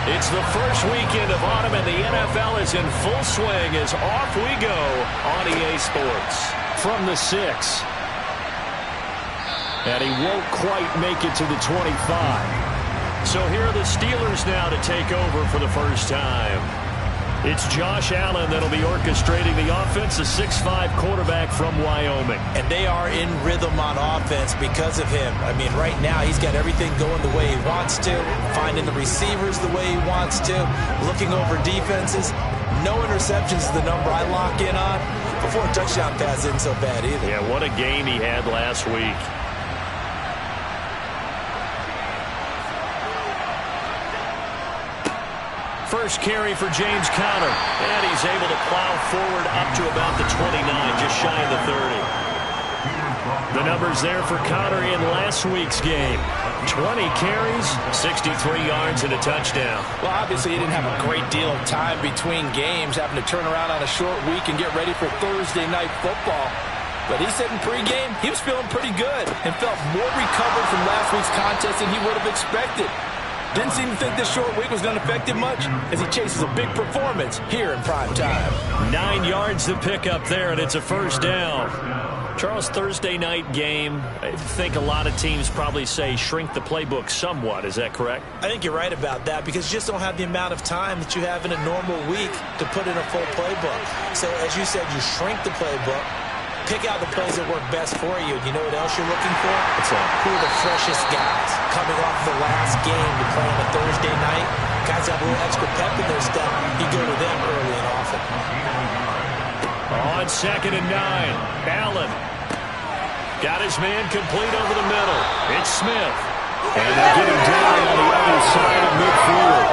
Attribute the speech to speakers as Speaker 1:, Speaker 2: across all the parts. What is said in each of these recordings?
Speaker 1: It's the first weekend of autumn, and the NFL is in full swing as off we go on EA Sports. From the 6. And he won't quite make it to the 25. So here are the Steelers now to take over for the first time. It's Josh Allen that'll be orchestrating the offense, a 6'5" quarterback from Wyoming.
Speaker 2: And they are in rhythm on offense because of him. I mean, right now he's got everything going the way he wants to, finding the receivers the way he wants to, looking over defenses. No interceptions is the number I lock in on. Before a touchdown pass isn't so bad either.
Speaker 1: Yeah, what a game he had last week. First carry for James Conner, and he's able to plow forward up to about the 29, just shy of the 30. The numbers there for Conner in last week's game. 20 carries, 63 yards, and a touchdown.
Speaker 3: Well, obviously he didn't have a great deal of time between games, having to turn around on a short week and get ready for Thursday night football. But he said in pregame he was feeling pretty good and felt more recovered from last week's contest than he would have expected. Didn't seem to think this short week was going to affect him much as he chases a big performance here in prime time.
Speaker 1: 9 yards to pick up there, and it's a first down. Charles, Thursday night game, I think a lot of teams probably say shrink the playbook somewhat. Is that correct?
Speaker 2: I think you're right about that because you just don't have the amount of time that you have in a normal week to put in a full playbook. So as you said, you shrink the playbook. Pick out the plays that work best for you. You know what else you're looking for? Who are the freshest guys coming off the last game to play on a Thursday night? Guys have a little extra pep in their step. You go to them early and often.
Speaker 1: On 2nd and 9, Allen got his man complete over the middle. It's Smith. And they get him down on the other side of midfield.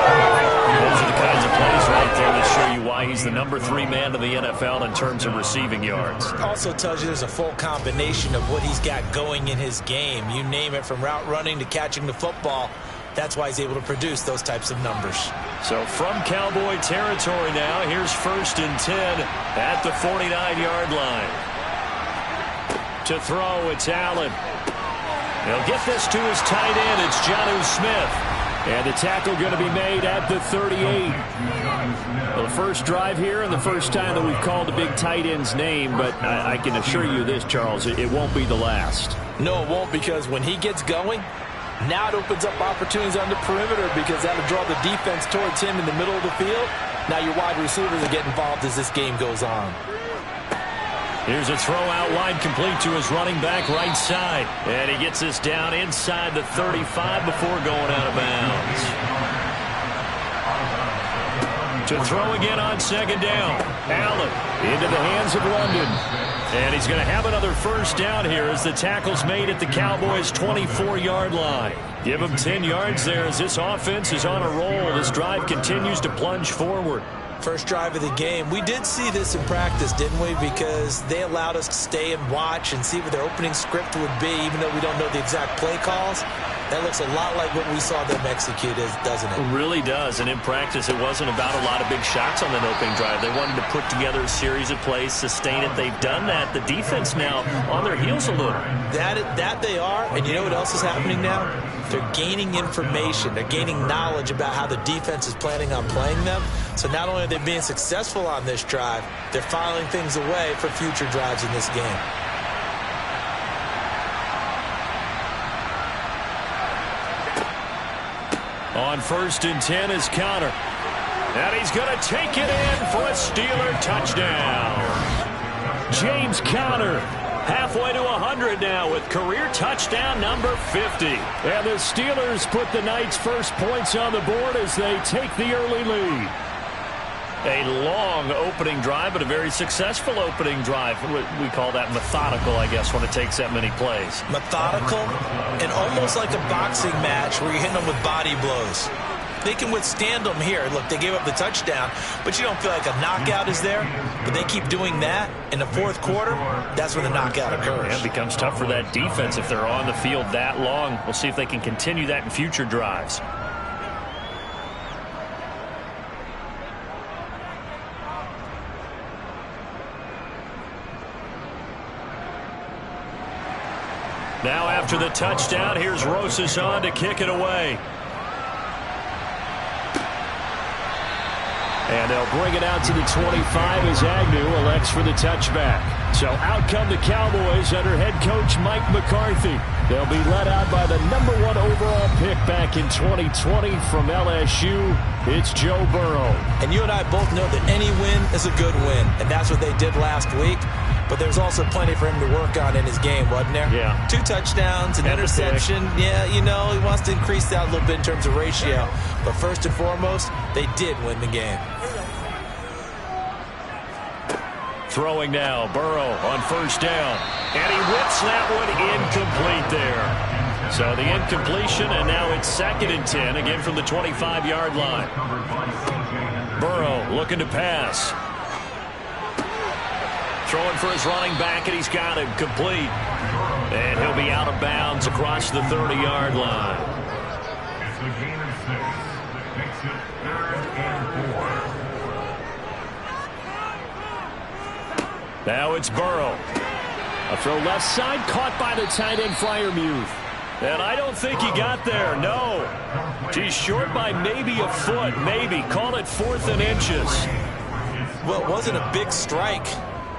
Speaker 1: Those are the kinds of plays right there that show you why he's the number 3 man in the NFL in terms of receiving yards.
Speaker 2: Also tells you there's a full combination of what he's got going in his game. You name it, from route running to catching the football. That's why he's able to produce those types of numbers. So
Speaker 1: from Cowboy territory now, here's 1st and 10 at the 49-yard line. To throw, it's Allen. He'll get this to his tight end. It's Jonnu Smith. And the tackle going to be made at the 38. Well, the first drive here and the first time that we've called a big tight end's name, but I can assure you this, Charles, it won't be the last.
Speaker 3: No, it won't, because when he gets going, now it opens up opportunities on the perimeter because that'll draw the defense towards him in the middle of the field. Now your wide receivers will get involved as this game goes on.
Speaker 1: Here's a throw out wide, complete to his running back right side. And he gets this down inside the 35 before going out of bounds. To throw again on 2nd down. Allen into the hands of London. And he's going to have another first down here as the tackle's made at the Cowboys' 24-yard line. Give him 10 yards there as this offense is on a roll. This drive continues to plunge forward.
Speaker 2: First drive of the game. We did see this in practice, didn't we? Because they allowed us to stay and watch and see what their opening script would be, even though we don't know the exact play calls. That looks a lot like what we saw them execute, doesn't it?
Speaker 1: It really does. And in practice, it wasn't about a lot of big shots on that opening drive. They wanted to put together a series of plays, sustain it. They've done that. The defense now on their heels a little.
Speaker 2: That they are. And you know what else is happening now? They're gaining information. They're gaining knowledge about how the defense is planning on playing them. So not only are they being successful on this drive, they're filing things away for future drives in this game.
Speaker 1: On 1st and 10 is Conner. And he's going to take it in for a Steeler touchdown. James Conner halfway to 100 now with career touchdown number 50. And the Steelers put the night's first points on the board as they take the early lead. A long opening drive, but a very successful opening drive. We call that methodical, I guess, when it takes that many plays.
Speaker 2: Methodical and almost like a boxing match where you're hitting them with body blows. They can withstand them here. Look, they gave up the touchdown, but you don't feel like a knockout is there. But they keep doing that in the 4th quarter. That's when the knockout occurs.
Speaker 1: Yeah, it becomes tough for that defense if they're on the field that long. We'll see if they can continue that in future drives. Now after the touchdown, here's Rosas on to kick it away. And they'll bring it out to the 25 as Agnew elects for the touchback. So out come the Cowboys under head coach Mike McCarthy. They'll be led out by the #1 overall pick back in 2020 from LSU. It's Joe Burrow.
Speaker 2: And you and I both know that any win is a good win, and that's what they did last week. But there's also plenty for him to work on in his game, wasn't there?
Speaker 1: Yeah.
Speaker 2: 2 touchdowns, an interception. Yeah, you know, he wants to increase that a little bit in terms of ratio. But first and foremost, they did win the game.
Speaker 1: Throwing now, Burrow on first down. And he whips that one incomplete there. So the incompletion, and now it's 2nd and 10, again from the 25-yard line. Burrow looking to pass. Throwing for his running back, and he's got him complete. And he'll be out of bounds across the 30-yard line.
Speaker 4: It's a gain of 6. Makes it 3rd and 4.
Speaker 1: Now it's Burrow. A throw left side, caught by the tight end Freiermuth. And I don't think he got there, no. He's short by maybe a foot, maybe. Call it 4th and inches.
Speaker 2: Well, it wasn't a big strike,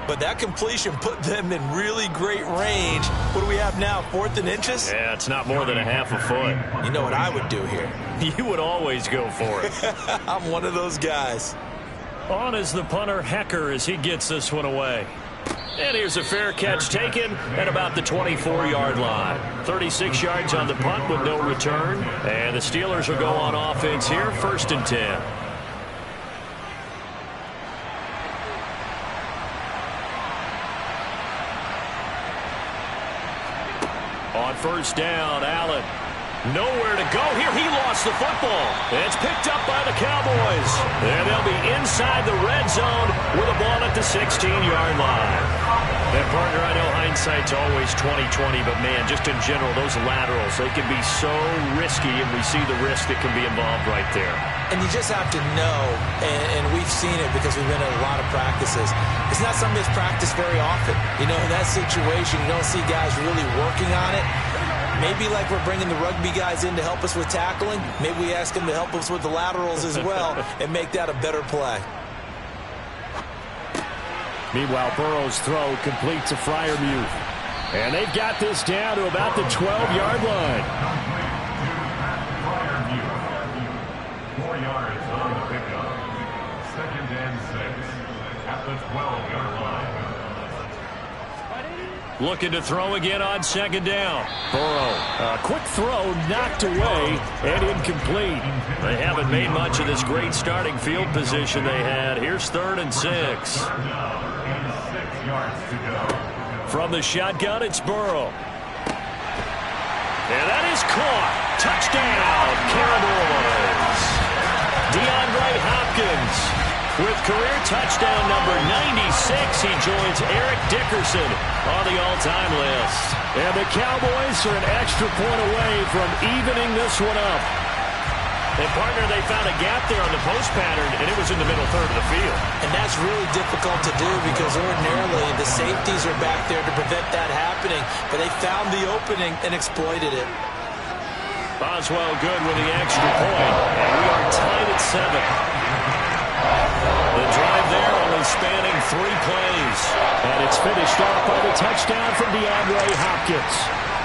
Speaker 2: but that completion put them in really great range. What do we have now, 4th and inches?
Speaker 1: Yeah, it's not more than a half a foot.
Speaker 2: You know what I would do here?
Speaker 1: You would always go for it.
Speaker 2: I'm one of those guys.
Speaker 1: On is the punter, Hecker, as he gets this one away. And here's a fair catch taken at about the 24-yard line. 36 yards on the punt with no return. And the Steelers will go on offense here, 1st and 10. On first down, Allen. Nowhere to go here. He lost the football. It's picked up by the Cowboys. And they'll be inside the red zone with a ball at the 16-yard line. And, partner, I know hindsight's always 20/20, but, man, just in general, those laterals, they can be so risky, and we see the risk that can be involved right there.
Speaker 2: And you just have to know, and we've seen it because we've been at a lot of practices. It's not something that's practiced very often. You know, in that situation, you don't see guys really working on it. Maybe like we're bringing the rugby guys in to help us with tackling, maybe we ask them to help us with the laterals as well and make that a better play.
Speaker 1: Meanwhile, Burrow's throw complete to Freiermuth. And they've got this down to about the 12-yard line.
Speaker 4: 4 yards on the pickup. 2nd and 6 at the 12-yard line.
Speaker 1: Looking to throw again on 2nd down. Burrow, a quick throw knocked away and incomplete. They haven't made much of this great starting field position they had. Here's 3rd and 6.
Speaker 4: 6 yards to go.
Speaker 1: From the shotgun, it's Burrow. And that is caught. Touchdown, Cowboys. DeAndre Hopkins. With career touchdown number 96, he joins Eric Dickerson on the all-time list. And the Cowboys are an extra point away from evening this one up. And, partner, they found a gap there on the post pattern, and it was in the middle third of the field.
Speaker 2: And that's really difficult to do because ordinarily the safeties are back there to prevent that happening. But they found the opening and exploited it.
Speaker 1: Boswell good with the extra point, and we are tied at 7. The drive there only spanning 3 plays. And it's finished off by the touchdown from DeAndre Hopkins.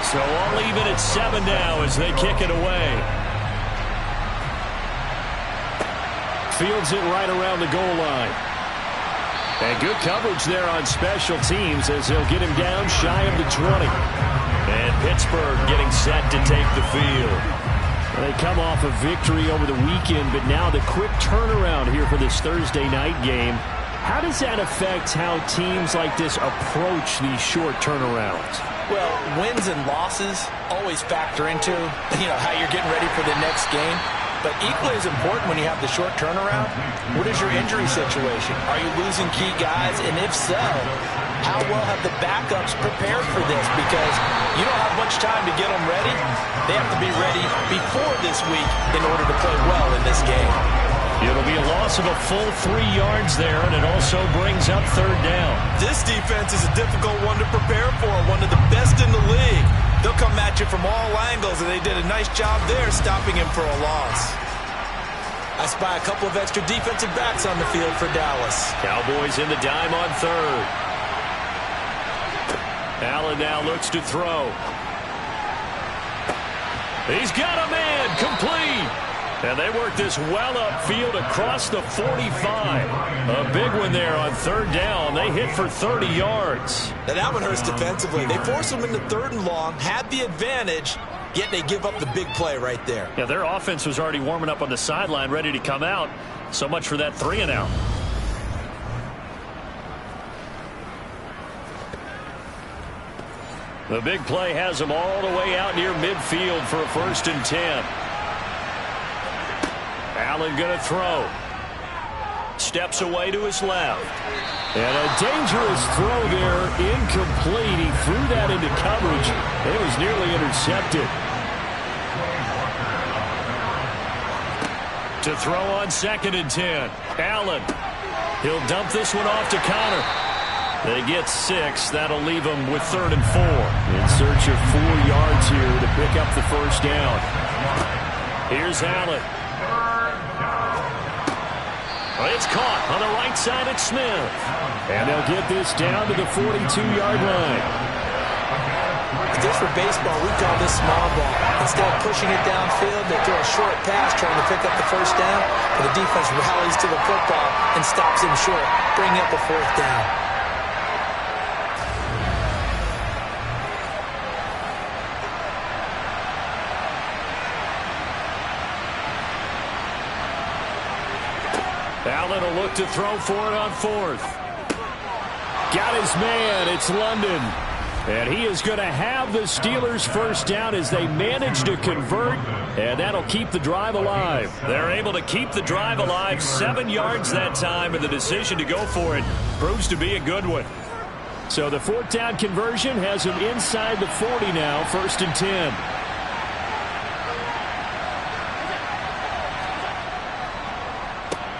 Speaker 1: So all even at 7 now as they kick it away. Fields it right around the goal line. And good coverage there on special teams as they'll get him down shy of the 20. And Pittsburgh getting set to take the field. They come off a victory over the weekend, but now the quick turnaround here for this Thursday night game. How does that affect how teams like this approach these short turnarounds?
Speaker 2: Well, wins and losses always factor into, how you're getting ready for the next game. But equally as important when you have the short turnaround, what is your injury situation? Are you losing key guys? And if so, how well have the backups prepared for this? Because you don't have much time to get them ready. They have to be ready before this week in order to play well in this game.
Speaker 1: It'll be a loss of a full 3 yards there, and it also brings up 3rd down.
Speaker 2: This defense is a difficult one to prepare for, one of the best in the league. They'll come at you from all angles, and they did a nice job there stopping him for a loss. I spy a couple of extra defensive backs on the field for Dallas.
Speaker 1: Cowboys in the dime on third. Allen now looks to throw. He's got a man, complete. And they work this well upfield across the 45. A big one there on third down. They hit for 30 yards.
Speaker 2: Now that one hurts defensively. They force them into third and long, had the advantage, yet they give up the big play right there.
Speaker 1: Yeah, their offense was already warming up on the sideline, ready to come out. So much for that 3-and-out. The big play has them all the way out near midfield for a 1st and 10. Allen going to throw. Steps away to his left. And a dangerous throw there, incomplete. He threw that into coverage. It was nearly intercepted. To throw on 2nd and 10. Allen. He'll dump this one off to Connor. They get 6. That'll leave them with 3rd and 4. In search of 4 yards here to pick up the 1st down. Here's Allen. It's caught on the right side at Smith. And they'll get this down to the 42-yard line.
Speaker 2: Just for baseball, we call this small ball. Instead of pushing it downfield, they throw a short pass trying to pick up the 1st down. But the defense rallies to the football and stops him short, bringing up the 4th down.
Speaker 1: Allen will look to throw for it on 4th. Got his man. It's London. And he is going to have the Steelers' 1st down as they manage to convert. And that'll keep the drive alive. They're able to keep the drive alive. 7 yards that time. And the decision to go for it proves to be a good one. So the 4th down conversion has him inside the 40 now. 1st and 10.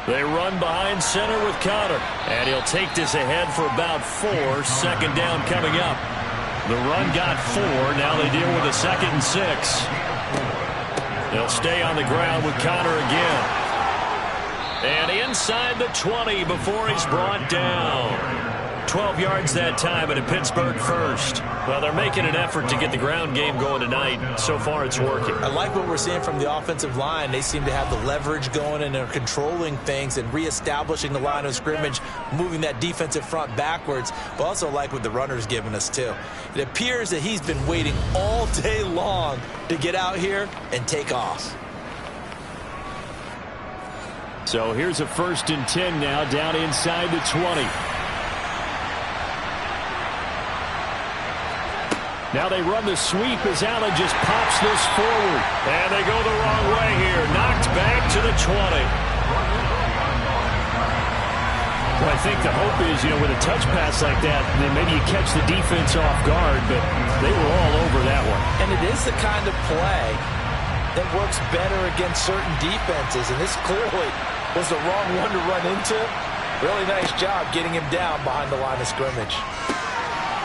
Speaker 1: They run behind center with Connor. And he'll take this ahead for about 4. 2nd down coming up. The run got 4. Now they deal with a 2nd and 6. They'll stay on the ground with Connor again. And inside the 20 before he's brought down. 12 yards that time and a Pittsburgh 1st. Well, they're making an effort to get the ground game going tonight. So far, it's working.
Speaker 2: I like what we're seeing from the offensive line. They seem to have the leverage going, and they're controlling things and reestablishing the line of scrimmage, moving that defensive front backwards. But also like what the runner's giving us, too. It appears that he's been waiting all day long to get out here and take off.
Speaker 1: So here's a 1st and 10 now down inside the 20. Now they run the sweep as Allen just pops this forward. And they go the wrong way here. Knocked back to the 20. Well, I think the hope is, with a touch pass like that, then maybe you catch the defense off guard, but they were all over that one.
Speaker 2: And it is the kind of play that works better against certain defenses, and this clearly was the wrong one to run into. Really nice job getting him down behind the line of scrimmage.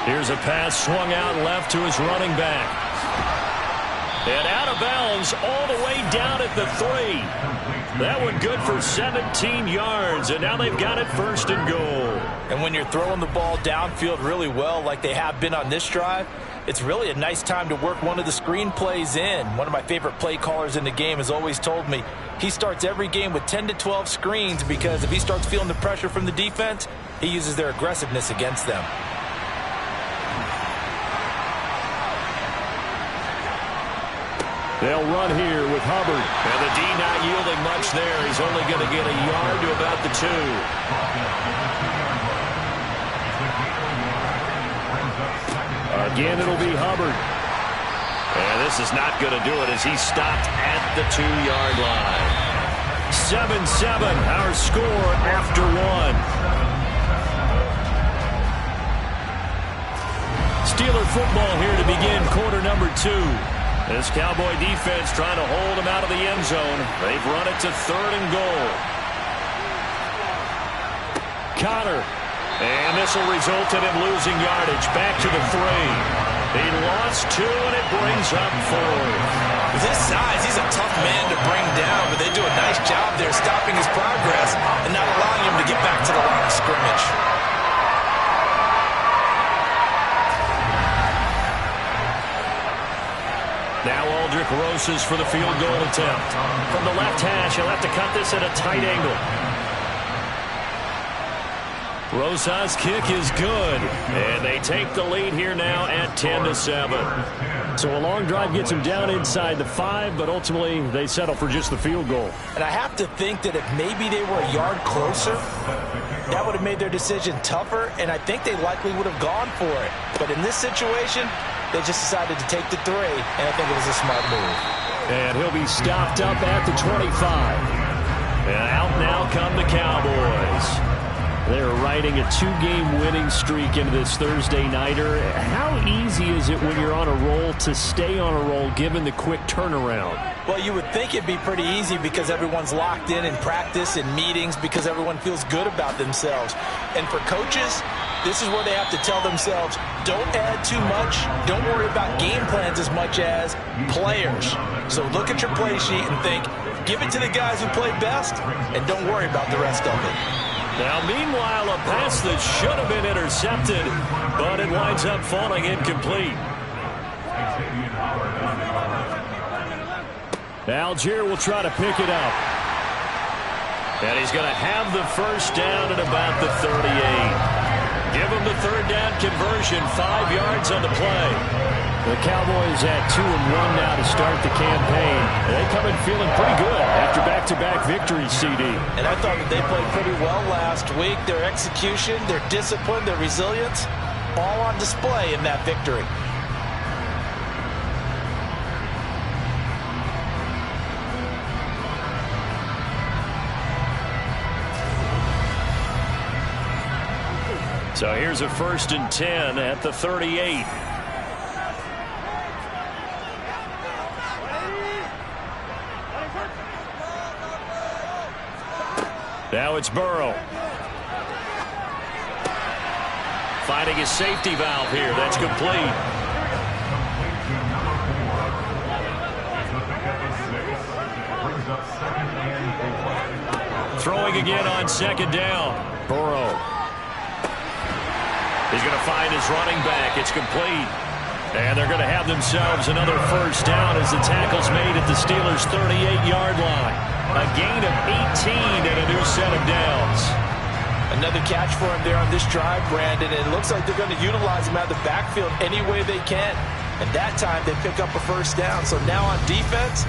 Speaker 1: Here's a pass swung out left to his running back. And out of bounds all the way down at the 3. That one good for 17 yards, and now they've got it 1st and goal.
Speaker 3: And when you're throwing the ball downfield really well like they have been on this drive, it's really a nice time to work one of the screen plays in. One of my favorite play callers in the game has always told me he starts every game with 10 to 12 screens because if he starts feeling the pressure from the defense, he uses their aggressiveness against them.
Speaker 1: They'll run here with Hubbard. And the D not yielding much there. He's only going to get a yard to about the 2. Again, it'll be Hubbard. And this is not going to do it as he's stopped at the 2-yard line. 7-7, our score after 1. Steeler football here to begin quarter number 2. This Cowboy defense trying to hold him out of the end zone. They've run it to 3rd and goal. Connor. And this will result in him losing yardage back to the 3. He lost 2, and it brings up 4.
Speaker 2: With his size, he's a tough man to bring down, but they do a nice job there stopping his progress and not allowing him to get back to the line of scrimmage.
Speaker 1: Now Aldrich Rosas for the field goal attempt. From the left hash, he'll have to cut this at a tight angle. Rosas' kick is good, and they take the lead here now at 10-7. So a long drive gets them down inside the 5, but ultimately they settle for just the field goal.
Speaker 2: And I have to think that if maybe they were a yard closer, that would have made their decision tougher, and I think they likely would have gone for it. But in this situation, they just decided to take the 3, and I think it was a smart move.
Speaker 1: And he'll be stopped up at the 25. And out now come the Cowboys. They're riding a 2-game winning streak into this Thursday nighter. How easy is it when you're on a roll to stay on a roll given the quick turnaround?
Speaker 2: Well, you would think it'd be pretty easy because everyone's locked in practice and meetings because everyone feels good about themselves. And for coaches, this is where they have to tell themselves, don't add too much. Don't worry about game plans as much as players. So look at your play sheet and think, give it to the guys who play best, and don't worry about the rest of it.
Speaker 1: Now, meanwhile, a pass that should have been intercepted, but it winds up falling incomplete. Algier will try to pick it up. And he's going to have the first down at about the 38. Give him the third down conversion, 5 yards on the play. The Cowboys at 2-1 now to start the campaign. They come in feeling pretty good after back-to-back victories, CD.
Speaker 2: And I thought that they played pretty well last week. Their execution, their discipline, their resilience, all on display in that victory.
Speaker 1: So here's a 1st and 10 at the 38. Now it's Burrow. Finding his safety valve here. That's complete. Throwing again on 2nd down. Burrow. He's going to find his running back. It's complete. And they're going to have themselves another first down as the tackle's made at the Steelers' 38-yard line. A gain of 18 and a new set of downs.
Speaker 2: Another catch for him there on this drive, Brandon. And it looks like they're going to utilize him out of the backfield any way they can. And that time they pick up a first down. So now on defense,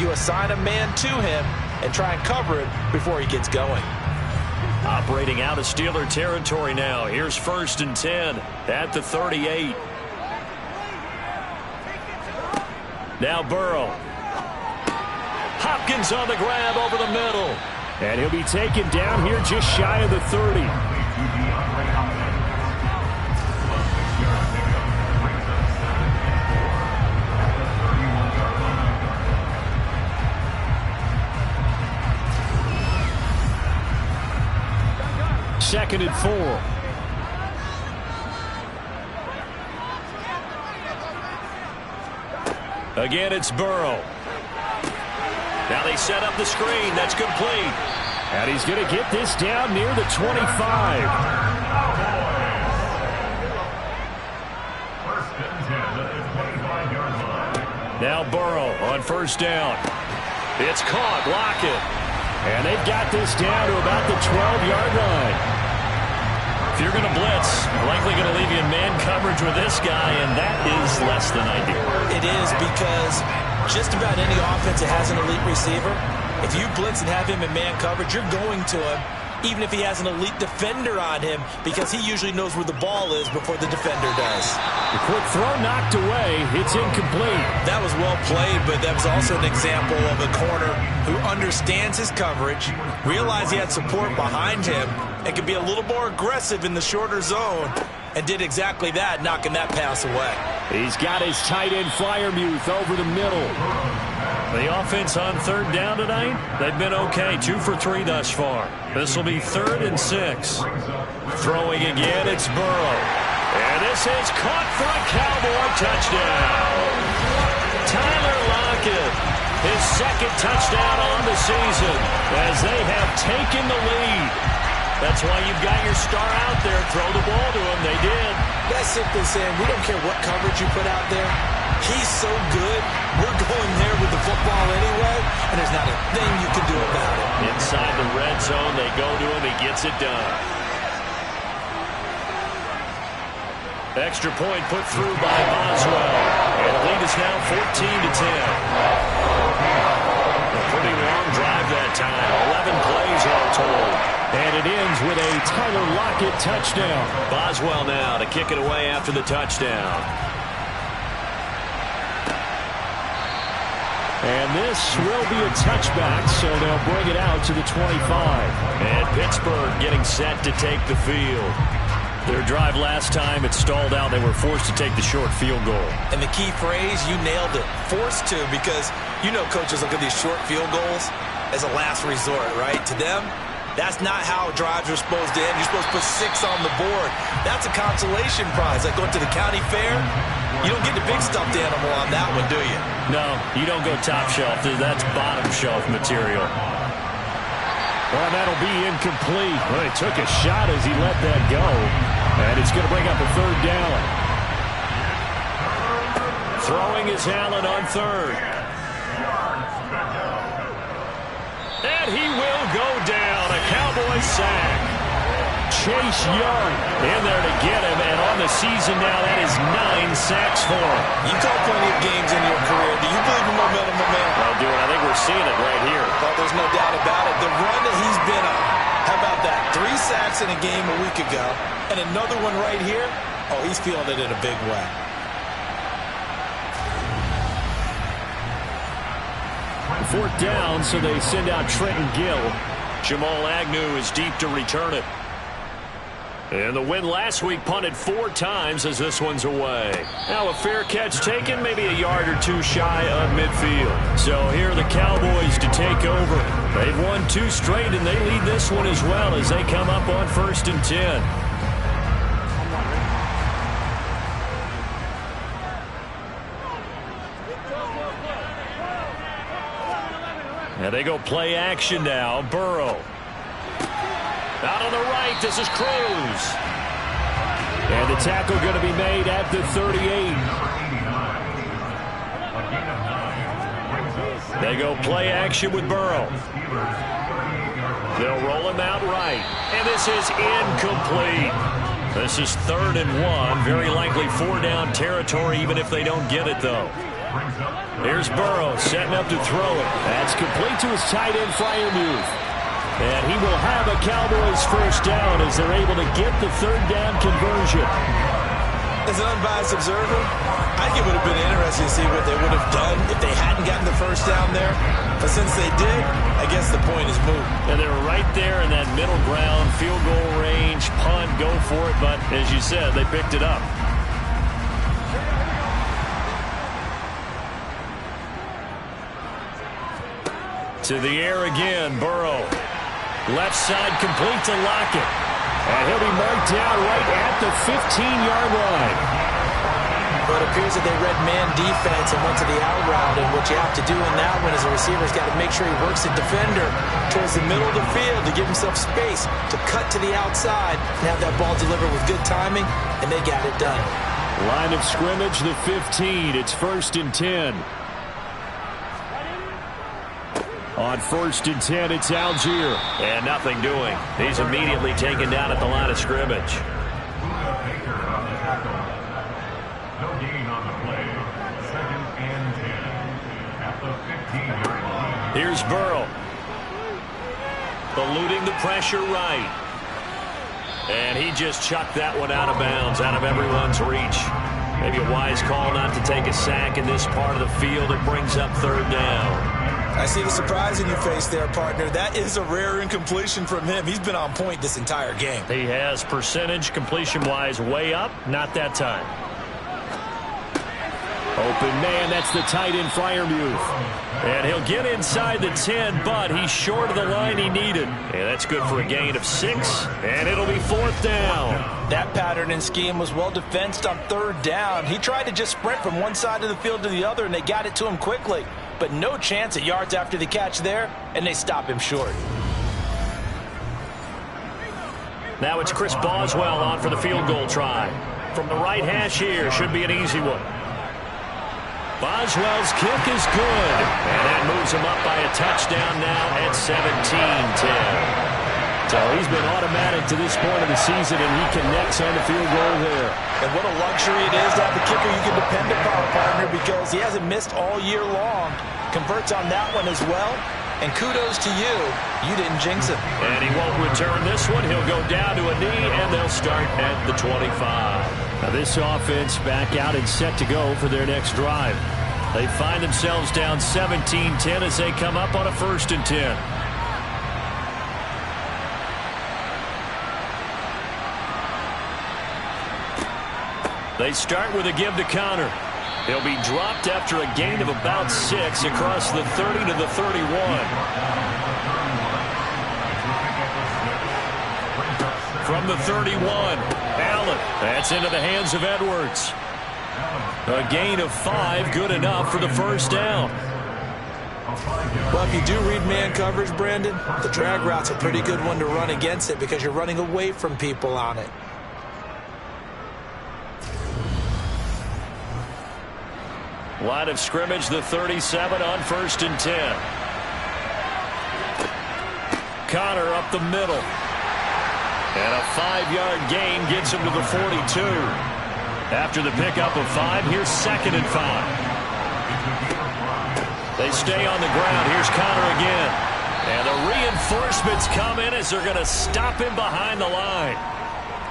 Speaker 2: you assign a man to him and try and cover it before he gets going.
Speaker 1: Operating out of Steeler territory now. Here's 1st and 10 at the 38. Now Burrow. Hopkins on the grab over the middle. And he'll be taken down here just shy of the 30. Second and 4. Again, it's Burrow. Now they set up the screen. That's complete. And he's going to get this down near the 25. Now Burrow on 1st down. It's caught. Lockett. And they've got this down to about the 12-yard line. If you're going to blitz, likely going to leave you in man coverage with this guy, and that is less than ideal.
Speaker 2: It is because just about any offense that has an elite receiver, if you blitz and have him in man coverage, you're going to him, even if he has an elite defender on him, because he usually knows where the ball is before the defender does.
Speaker 1: The quick throw knocked away. It's incomplete.
Speaker 2: That was well played, but that was also an example of a corner who understands his coverage, realized he had support behind him, and could be a little more aggressive in the shorter zone, and did exactly that, knocking that pass away.
Speaker 1: He's got his tight end Fryermuth over the middle. The offense on 3rd down tonight, they've been okay. 2 for 3 thus far. This will be 3rd and 6. Throwing again, it's Burrow. And And this is caught for a Cowboy touchdown. Tyler Lockett, his second touchdown on the season as they have taken the lead. That's why you've got your star out there. Throw the ball to him. They did.
Speaker 2: That's simply saying we don't care what coverage you put out there. He's so good. We're going there with the football anyway, and there's not a thing you can do about it.
Speaker 1: Inside the red zone, they go to him. He gets it done. Extra point put through by Boswell. And the lead is now 14-10. A pretty long drive that time. 11 plays all told. And it ends with a Tyler Lockett touchdown. Boswell now to kick it away after the touchdown. And this will be a touchback, so they'll bring it out to the 25. And Pittsburgh getting set to take the field. Their drive last time, it stalled out. They were forced to take the short field goal.
Speaker 2: And the key phrase, you nailed it, forced to, because you know coaches look at these short field goals as a last resort, right? To them, that's not how drives are supposed to end. You're supposed to put 6 on the board. That's a consolation prize. Like going to the county fair, you don't get the big stuffed animal on that one, do you?
Speaker 1: No, you don't go top shelf. That's bottom shelf material. Well, that'll be incomplete. Well, he took a shot as he let that go. And it's going to bring up a third down. Throwing is Allen on third. And he will go down. A Cowboys sack. Chase Young in there to get him. And on the season now, that is 9 sacks for him.
Speaker 2: You caught plenty of games in your career. Do you believe in momentum, my man?
Speaker 1: I do, and I think we're seeing it right here.
Speaker 2: Well, there's no doubt about it. The run that he's been on. How about that? 3 sacks in a game a week ago. And another one right here. Oh, he's feeling it in a big way.
Speaker 1: Fourth down, so they send out Trenton Gill. Jamal Agnew is deep to return it. And the win last week punted 4 times as this one's away. Now a fair catch taken, maybe a yard or 2 shy of midfield. So here are the Cowboys to take over. They've won 2 straight, and they lead this one as well as they come up on 1st and 10. And they go play action now. Burrow. Out on the right, this is Cruz. And the tackle going to be made at the 38. They go play action with Burrow. They'll roll him out right. And this is incomplete. This is 3rd and 1. Very likely 4 down territory, even if they don't get it, though. Here's Burrow setting up to throw it. That's complete to his tight end Freiermuth. And he will have a Cowboys first down as they're able to get the 3rd down conversion.
Speaker 2: As an unbiased observer, I think it would have been interesting to see what they would have done if they hadn't gotten the first down there. But since they did, I guess the point is moot.
Speaker 1: And they were right there in that middle ground, field goal range, punt, go for it. But as you said, they picked it up. To the air again, Burrow. Left side complete to Lockett. And he'll be marked down right at the 15-yard line.
Speaker 2: But it appears that they read man defense and went to the out route. And what you have to do in that one as a receiver is got to make sure he works the defender towards the middle of the field to give himself space to cut to the outside and have that ball delivered with good timing, and they got it done.
Speaker 1: Line of scrimmage, the 15. It's 1st and 10. On 1st and 10, it's Algier. And nothing doing. He's immediately taken down at the line of scrimmage.
Speaker 4: No gain on the play. 2nd and 10. At the 15-yard line.
Speaker 1: Here's Burrow. Eluding the pressure right. And he just chucked that one out of bounds, out of everyone's reach. Maybe a wise call not to take a sack in this part of the field. It brings up 3rd down.
Speaker 2: I see the surprise in your face there, partner. That is a rare incompletion from him. He's been on point this entire game.
Speaker 1: He has percentage completion-wise way up. Not that time. Open man, that's the tight end Freiermuth. And he'll get inside the 10, but he's short of the line he needed. And that's good for a gain of 6, and it'll be 4th down.
Speaker 3: That pattern and scheme was well defensed on 3rd down. He tried to just sprint from one side of the field to the other, and they got it to him quickly. But no chance at yards after the catch there, and they stop him short.
Speaker 1: Now it's Chris Boswell on for the field goal try. From the right hash here, should be an easy one. Boswell's kick is good, and that moves him up by a touchdown now at 17-10. So he's been automatic to this point of the season, and he connects on the field goal there.
Speaker 3: And what a luxury it is to have a kicker you can depend upon, partner, because he hasn't missed all year long. Converts on that one as well, and kudos to you. You didn't jinx him.
Speaker 1: And he won't return this one. He'll go down to a knee, and they'll start at the 25. Now this offense back out and set to go for their next drive. They find themselves down 17-10 as they come up on a 1st and 10. They start with a give to Connor. He'll be dropped after a gain of about 6 across the 30 to the 31. From the 31, Allen. That's into the hands of Edwards. A gain of 5, good enough for the 1st down.
Speaker 2: Well, if you do read man coverage, Brandon, the drag route's a pretty good one to run against it because you're running away from people on it.
Speaker 1: Line of scrimmage, the 37 on 1st and 10. Connor up the middle. And a 5-yard gain gets him to the 42. After the pickup of 5, here's 2nd and 5. They stay on the ground. Here's Connor again. And the reinforcements come in as they're going to stop him behind the line.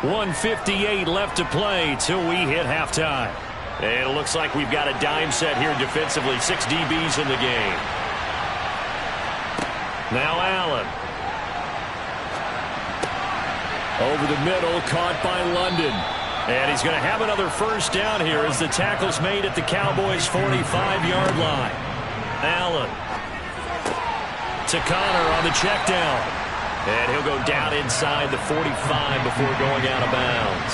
Speaker 1: 1:58 left to play till we hit halftime. And it looks like we've got a dime set here defensively. 6 DBs in the game. Now Allen. Over the middle, caught by London. And he's going to have another 1st down here as the tackle's made at the Cowboys' 45-yard line. Allen. To Connor on the check down. And he'll go down inside the 45 before going out of bounds.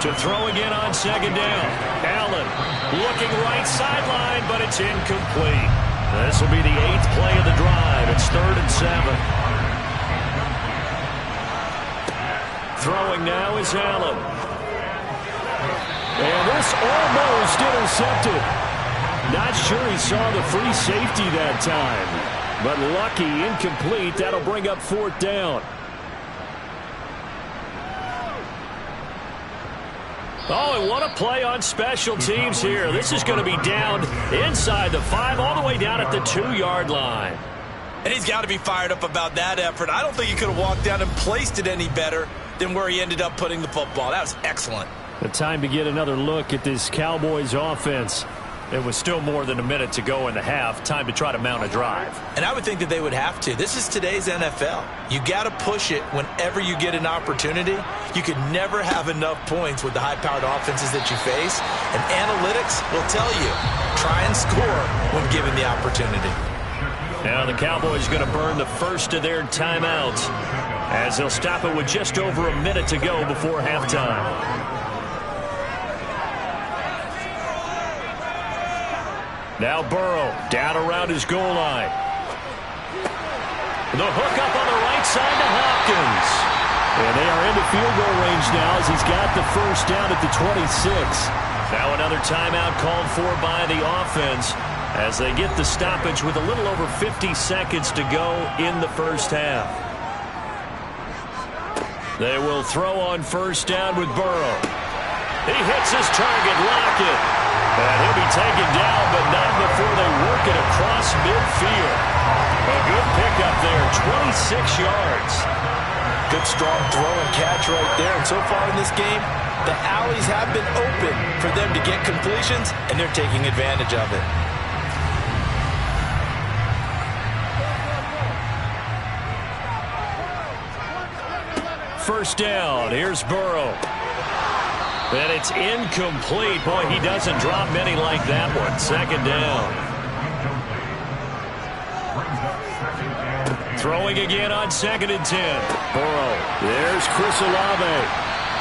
Speaker 1: To throw again on 2nd down. Allen looking right sideline, but it's incomplete. This will be the 8th play of the drive. It's 3rd and 7. Throwing now is Allen. And this almost intercepted. Not sure he saw the free safety that time. But lucky, incomplete. That'll bring up 4th down. Oh, and what a play on special teams here. This is going to be down inside the 5, all the way down at the 2-yard line.
Speaker 2: And he's got to be fired up about that effort. I don't think he could have walked down and placed it any better than where he ended up putting the football. That was excellent.
Speaker 1: The time to get another look at this Cowboys offense. It was still more than a minute to go in the half. Time to try to mount a drive.
Speaker 2: And I would think that they would have to. This is today's NFL. You got to push it whenever you get an opportunity. You could never have enough points with the high-powered offenses that you face. And analytics will tell you, try and score when given the opportunity.
Speaker 1: Now the Cowboys going to burn the first of their timeouts as they'll stop it with just over a minute to go before halftime. Now Burrow down around his goal line. The hook up on the right side to Hopkins. And they are into field goal range now as he's got the 1st down at the 26. Now another timeout called for by the offense as they get the stoppage with a little over 50 seconds to go in the 1st half. They will throw on 1st down with Burrow. He hits his target, Lockett. And he'll be taken down, but not before they work it across midfield. A good pickup there, 26 yards.
Speaker 3: Good strong throw and catch right there. And so far in this game, the alleys have been open for them to get completions, and they're taking advantage of it.
Speaker 1: First down, here's Burrow. And it's incomplete. Boy, he doesn't drop many like that one. Second down. Throwing again on 2nd and 10. Burrow. There's Chris Olave.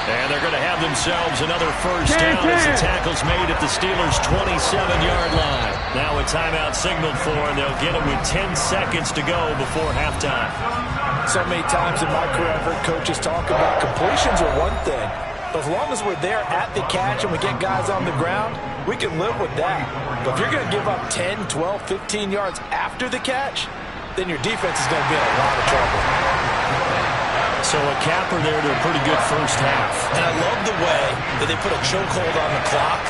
Speaker 1: And they're going to have themselves another first down as the tackle's made at the Steelers' 27-yard line. Now a timeout signaled for, and they'll get it with 10 seconds to go before halftime.
Speaker 3: So many times in my career I've heard coaches talk about completions are one thing. But as long as we're there at the catch and we get guys on the ground, we can live with that. But if you're going to give up 10, 12, 15 yards after the catch, then your defense is going to be in a lot of trouble.
Speaker 1: So a capper there to a pretty good first half.
Speaker 2: And I love the way that they put a chokehold on the clock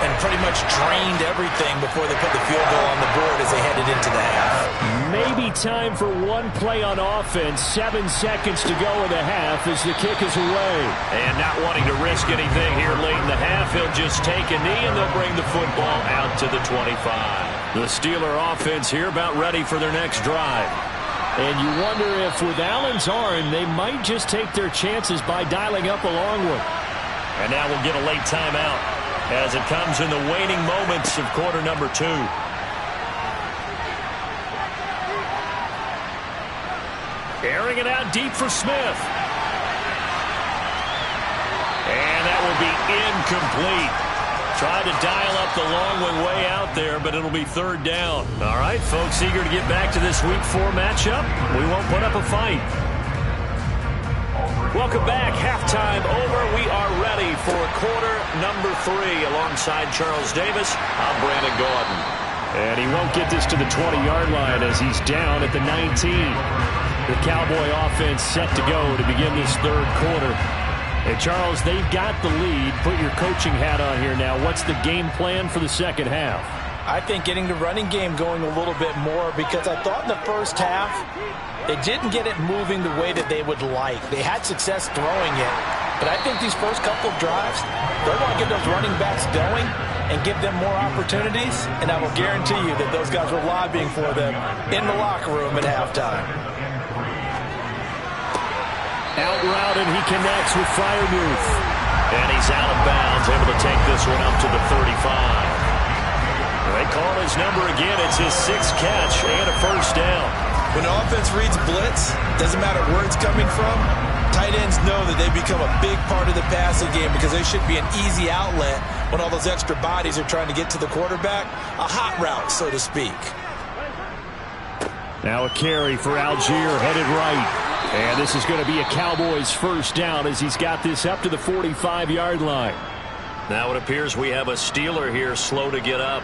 Speaker 2: and pretty much drained everything before they put the field goal on the board as they headed into the half.
Speaker 1: Maybe time for one play on offense. 7 seconds to go in the half as the kick is away. And not wanting to risk anything here late in the half, he'll just take a knee and they'll bring the football out to the 25. The Steeler offense here about ready for their next drive. And you wonder if with Allen's arm, they might just take their chances by dialing up a long one. And now we'll get a late timeout as it comes in the waning moments of quarter number 2. Airing it out deep for Smith. And that will be incomplete. Tried to dial up the long one way out there, but it'll be 3rd down. All right, folks, eager to get back to this Week 4 matchup. We won't put up a fight. Welcome back. Halftime over. We are ready for quarter number 3. Alongside Charles Davis, I'm Brandon Gordon. And he won't get this to the 20-yard line as he's down at the 19. The Cowboy offense set to go to begin this 3rd quarter. And, Charles, they've got the lead. Put your coaching hat on here now. What's the game plan for the second half?
Speaker 3: I think getting the running game going a little bit more because I thought in the first half they didn't get it moving the way that they would like. They had success throwing it. But I think these first couple of drives, they want to get those running backs going and give them more opportunities. And I will guarantee you that those guys were lobbying for them in the locker room at halftime.
Speaker 1: Out route, and he connects with Freiermuth. And he's out of bounds, able to take this one up to the 35. They call his number again. It's his 6th catch and a first down.
Speaker 2: When the offense reads blitz, doesn't matter where it's coming from, tight ends know that they become a big part of the passing game because they should be an easy outlet when all those extra bodies are trying to get to the quarterback. A hot route, so to speak.
Speaker 1: Now a carry for Algier, headed right. And this is going to be a Cowboys first down as he's got this up to the 45-yard line. Now it appears we have a Steeler here slow to get up.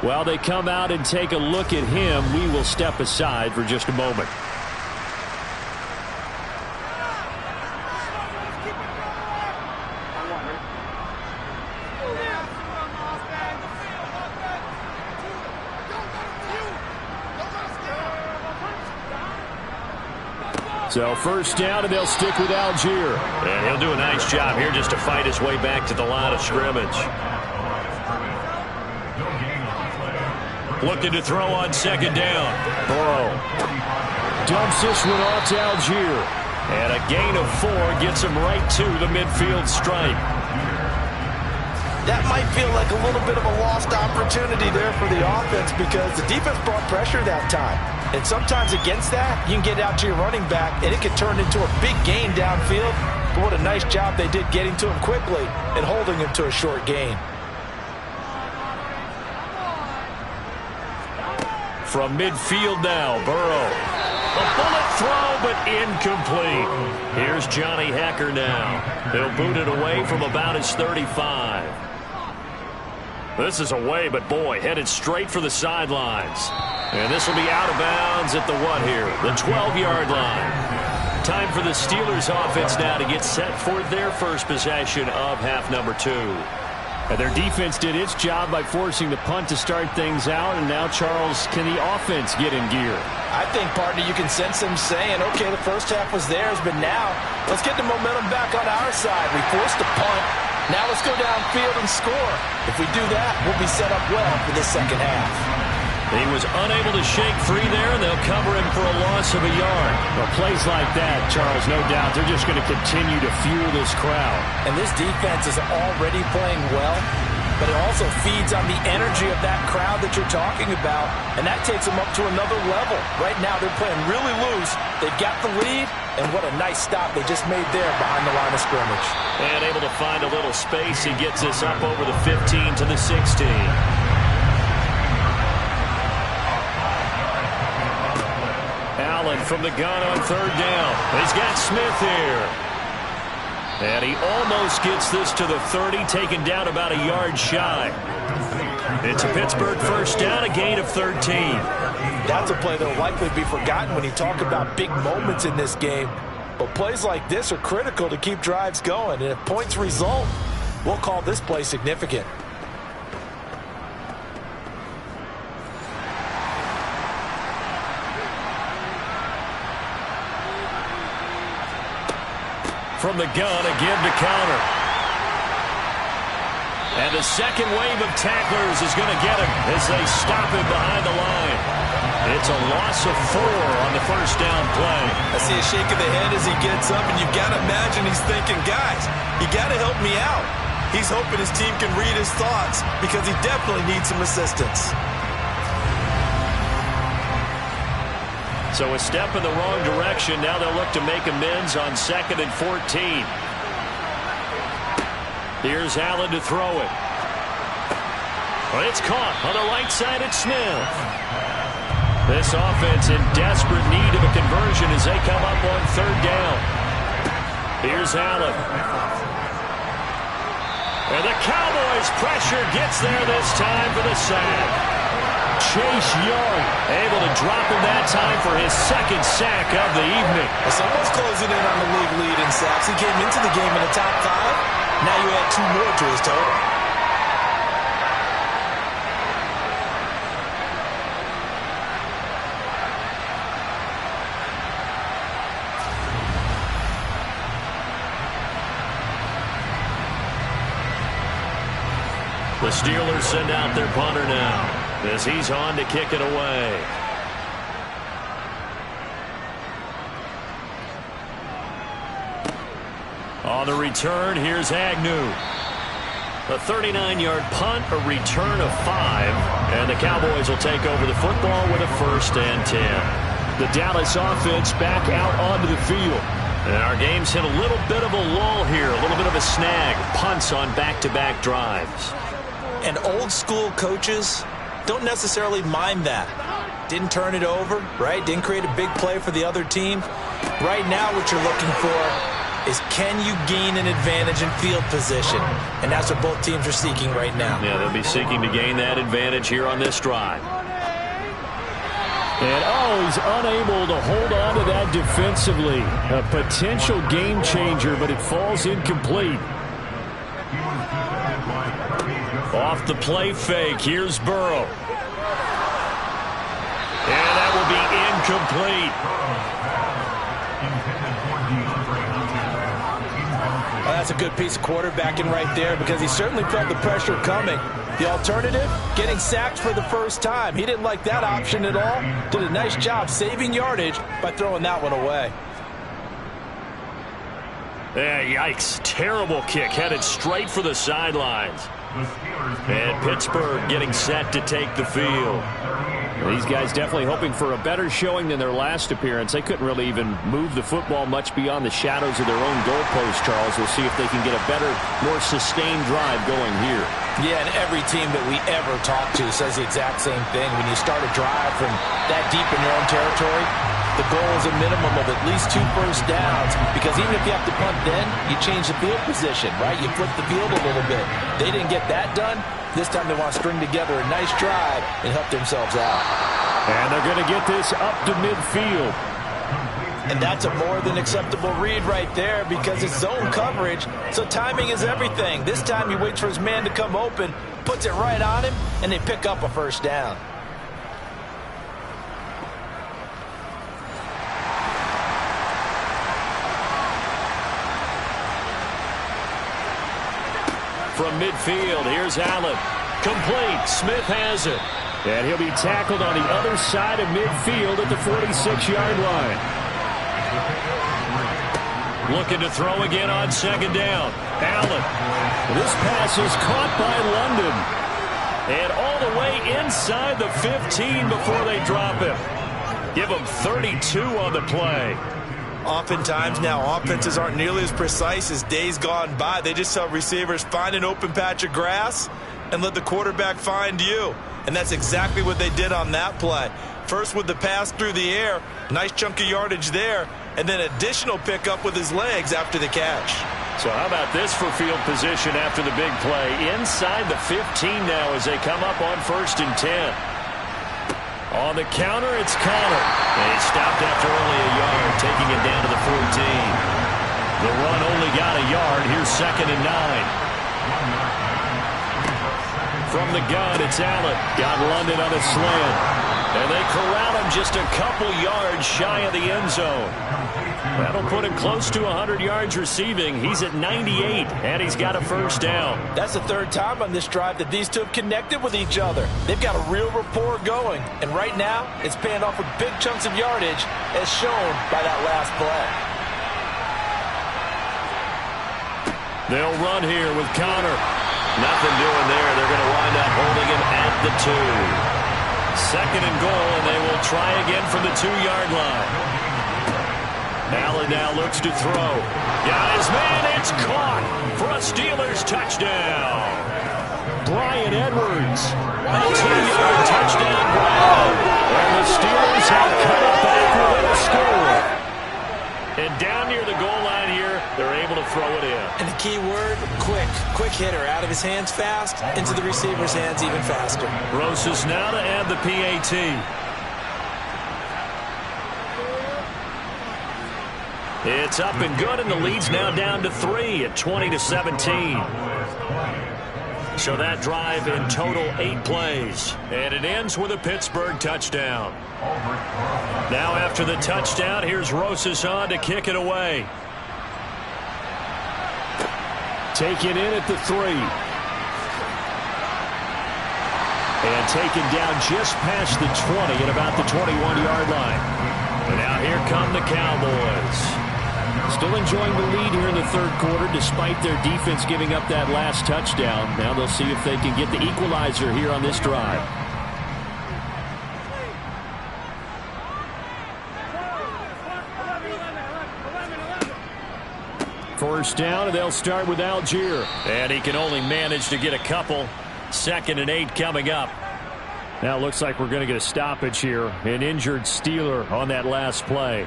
Speaker 1: While they come out and take a look at him, we will step aside for just a moment. So first down, and they'll stick with Algier. And he'll do a nice job here just to fight his way back to the line of scrimmage. Looking to throw on 2nd down. Burrow dumps this one off to Algier. And a gain of 4 gets him right to the midfield stripe.
Speaker 3: That might feel like a little bit of a lost opportunity there for the offense because the defense brought pressure that time. And sometimes against that, you can get out to your running back, and it can turn into a big gain downfield. But what a nice job they did getting to him quickly and holding him to a short gain.
Speaker 1: From midfield now, Burrow. A bullet throw, but incomplete. Here's Johnny Hekker now. He'll boot it away from about his 35. This is away, but boy, headed straight for the sidelines. And this will be out of bounds at the what here? The 12-yard line. Time for the Steelers offense now to get set for their first possession of half number 2. And their defense did its job by forcing the punt to start things out. And now, Charles, can the offense get in gear?
Speaker 3: I think, partner, you can sense them saying, okay, the first half was theirs, but now let's get the momentum back on our side. We forced a punt. Now let's go downfield and score. If we do that, we'll be set up well for this second half.
Speaker 1: He was unable to shake free there, and they'll cover him for a loss of a yard.
Speaker 5: Well, plays like that, Charles, no doubt, they're just going to continue to fuel this crowd.
Speaker 3: And this defense is already playing well, but it also feeds on the energy of that crowd that you're talking about, and that takes them up to another level. Right now, they're playing really loose. They've got the lead, and what a nice stop they just made there behind the line of scrimmage.
Speaker 1: And able to find a little space. He gets us up over the 15 to the 16. Allen from the gun on third down. He's got Smith here. And he almost gets this to the 30, taken down about a yard shy. It's a Pittsburgh first down, a gain of 13.
Speaker 3: That's a play that will likely be forgotten when you talk about big moments in this game. But plays like this are critical to keep drives going. And if points result, we'll call this play significant.
Speaker 1: From the gun, a give to counter. And the second wave of tacklers is going to get him as they stop him behind the line. It's a loss of 4 on the first down play.
Speaker 2: I see a shake of the head as he gets up, and you've got to imagine he's thinking, guys, you got to help me out. He's hoping his team can read his thoughts because he definitely needs some assistance.
Speaker 1: So a step in the wrong direction. Now they'll look to make amends on 2nd and 14. Here's Allen to throw it. Well, it's caught on the right side at Smith. This offense in desperate need of a conversion as they come up on third down. Here's Allen. And the Cowboys pressure gets there this time for the sack. Chase Young able to drop him that time for his second sack of the evening.
Speaker 2: Well, someone's closing in on the league lead in sacks. He came into the game in the top 5. Now you add 2 more to his total.
Speaker 1: The Steelers send out their punter now as he's on to kick it away. On the return, here's Agnew. A 39-yard punt, a return of 5, and the Cowboys will take over the football with a 1st and 10. The Dallas offense back out onto the field. And our game's hit a little bit of a lull here, a little bit of a snag. Punts on back-to-back drives.
Speaker 2: And old-school coaches don't necessarily mind that. Didn't turn it over, right? Didn't create a big play for the other team. Right now what you're looking for is, can you gain an advantage in field position? And that's what both teams are seeking right now.
Speaker 1: Yeah, they'll be seeking to gain that advantage here on this drive.
Speaker 5: And, he's unable to hold on to that defensively. A potential game changer, but it falls incomplete.
Speaker 1: Off the play fake, here's Burrow. And that will be incomplete.
Speaker 3: Well, that's a good piece of quarterbacking right there because he certainly felt the pressure coming. The alternative, getting sacked for the first time. He didn't like that option at all. Did a nice job saving yardage by throwing that one away.
Speaker 1: Yeah, yikes. Terrible kick headed straight for the sidelines. And Pittsburgh getting set to take the field.
Speaker 5: These guys definitely hoping for a better showing than their last appearance. They couldn't really even move the football much beyond the shadows of their own goalpost, Charles. We'll see if they can get a better, more sustained drive going here.
Speaker 3: Yeah, and every team that we ever talk to says the exact same thing. When you start a drive from that deep in your own territory, the goal is a minimum of at least 2 first downs, because even if you have to punt then, you change the field position, right? You flip the field a little bit. They didn't get that done. This time they want to string together a nice drive and help themselves out.
Speaker 5: And they're going to get this up to midfield.
Speaker 2: And that's a more than acceptable read right there because it's zone coverage, so timing is everything. This time he waits for his man to come open, puts it right on him, and they pick up a first down. From midfield, here's Allen. Complete. Smith has it.
Speaker 5: And he'll be tackled on the other side of midfield at the 46-yard line. Looking to throw again on second down. Allen. This pass is caught by London. And all the way inside the 15 before they drop him. Give him 32 on the play.
Speaker 2: Oftentimes now, offenses aren't nearly as precise as days gone by. They just tell receivers, find an open patch of grass and let the quarterback find you. And that's exactly what they did on that play. First with the pass through the air, nice chunk of yardage there, and then additional pickup with his legs after the catch.
Speaker 5: So how about this for field position after the big play? Inside the 15 now as they come up on 1st and 10. On the counter, it's Connor. And he stopped after only a yard, taking it down to the 14. The run only got a yard. Here's 2nd and 9. From the gun, it's Allen. Got London on a slant. And they corral him just a couple yards shy of the end zone. That'll put him close to 100 yards receiving. He's at 98, and he's got a first down.
Speaker 3: That's the 3rd time on this drive that these two have connected with each other. They've got a real rapport going. And right now, it's paying off with big chunks of yardage, as shown by that last play.
Speaker 5: They'll run here with Connor. Nothing doing there. They're going to wind up holding him at the 2. 2nd and goal, and they will try again from the 2-yard line. Allen now looks to throw. Got his man. It's caught for a Steelers touchdown. Bryan Edwards. A 2-yard touchdown grab. And the Steelers have cut it back with a score. And down near the goal line here, they're able to throw it in.
Speaker 2: And the key word, quick. Quick hitter. Out of his hands fast, into the receiver's hands even faster.
Speaker 5: Rosas now to add the PAT. It's up and good, and the lead's now down to 3 at 20-17. So that drive in total 8 plays. And it ends with a Pittsburgh touchdown. Now after the touchdown, here's Rosas on to kick it away. Taken in at the 3. And taken down just past the 20 at about the 21-yard line. And now here come the Cowboys. Still enjoying the lead here in the 3rd quarter despite their defense giving up that last touchdown. Now they'll see if they can get the equalizer here on this drive. First down, and they'll start with Algier. And he can only manage to get a couple. 2nd and 8 coming up. Now it looks like we're going to get a stoppage here. An injured Steeler on that last play.